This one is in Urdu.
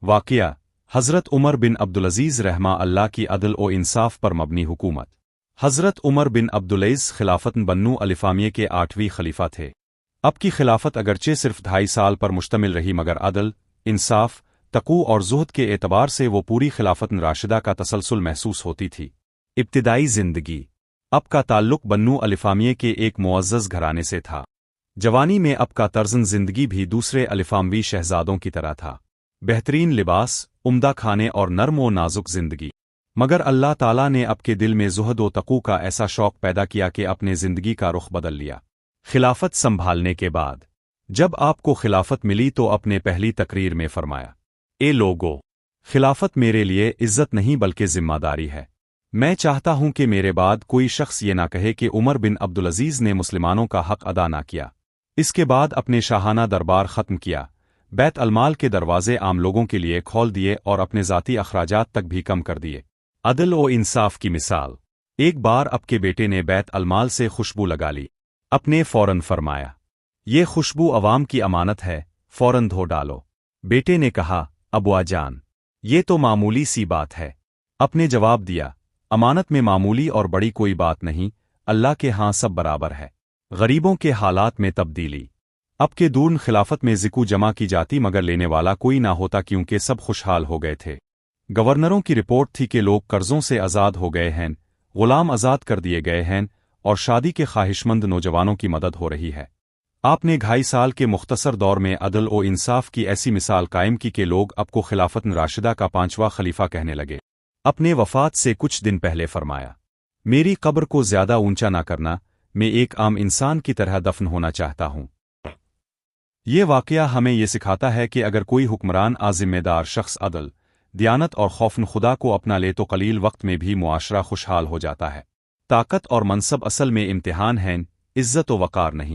واقعہ حضرت عمر بن عبدالعزیز رحمہ اللہ کی عدل و انصاف پر مبنی حکومت۔ حضرت عمر بن عبدالعزیز خلافت بنو الفامیہ کے 8ویں خلیفہ تھے۔ اب کی خلافت اگرچہ صرف 2.5 سال پر مشتمل رہی مگر عدل، انصاف، تقوی اور زہد کے اعتبار سے وہ پوری خلافت راشدہ کا تسلسل محسوس ہوتی تھی۔ ابتدائی زندگی۔ اب کا تعلق بنو الفامیہ کے ایک معزز گھرانے سے تھا۔ جوانی میں اب کا طرزِ زندگی بھی دوسرے الفاموی شہزادوں کی طرح تھا۔ بہترین لباس، عمدہ کھانے اور نرم و نازک زندگی۔ مگر اللہ تعالیٰ نے اب کے دل میں زہد و تقوی کا ایسا شوق پیدا کیا کہ اپنے زندگی کا رخ بدل لیا۔ خلافت سنبھالنے کے بعد جب آپ کو خلافت ملی تو اپنے پہلی تقریر میں فرمایا، اے لوگو، خلافت میرے لیے عزت نہیں بلکہ ذمہ داری ہے۔ میں چاہتا ہوں کہ میرے بعد کوئی شخص یہ نہ کہے کہ عمر بن عبدالعزیز نے مسلمانوں کا حق ادا نہ کیا۔ اس کے بعد اپنے شاہانہ دربار ختم کیا، بیت المال کے دروازے عام لوگوں کے لیے کھول دیے اور اپنے ذاتی اخراجات تک بھی کم کر دیے۔ عدل و انصاف کی مثال۔ ایک بار اب کے بیٹے نے بیت المال سے خوشبو لگا لی۔ اپنے فوراً فرمایا، یہ خوشبو عوام کی امانت ہے، فوراً دھو ڈالو۔ بیٹے نے کہا، ابوا جان، یہ تو معمولی سی بات ہے۔ اپنے جواب دیا، امانت میں معمولی اور بڑی کوئی بات نہیں، اللہ کے ہاں سب برابر ہے۔ غریبوں کے حالات میں تبدیلی۔ اب کے دور خلافت میں زکوٰۃ جمع کی جاتی مگر لینے والا کوئی نہ ہوتا کیونکہ سب خوشحال ہو گئے تھے۔ گورنروں کی رپورٹ تھی کہ لوگ قرضوں سے آزاد ہو گئے ہیں، غلام آزاد کر دیے گئے ہیں اور شادی کے خواہشمند نوجوانوں کی مدد ہو رہی ہے۔ آپ نے 2.5 سال کے مختصر دور میں عدل و انصاف کی ایسی مثال قائم کی کہ لوگ آپ کو خلافت راشدہ کا 5واں خلیفہ کہنے لگے۔ اپنے وفات سے کچھ دن پہلے فرمایا، میری قبر کو زیادہ اونچا نہ کرنا، میں ایک عام انسان کی طرح دفن ہونا چاہتا ہوں۔ یہ واقعہ ہمیں یہ سکھاتا ہے کہ اگر کوئی حکمران ذمہ دار شخص عدل، دیانت اور خوف خدا کو اپنا لے تو قلیل وقت میں بھی معاشرہ خوشحال ہو جاتا ہے۔ طاقت اور منصب اصل میں امتحان ہیں، عزت و وقار نہیں۔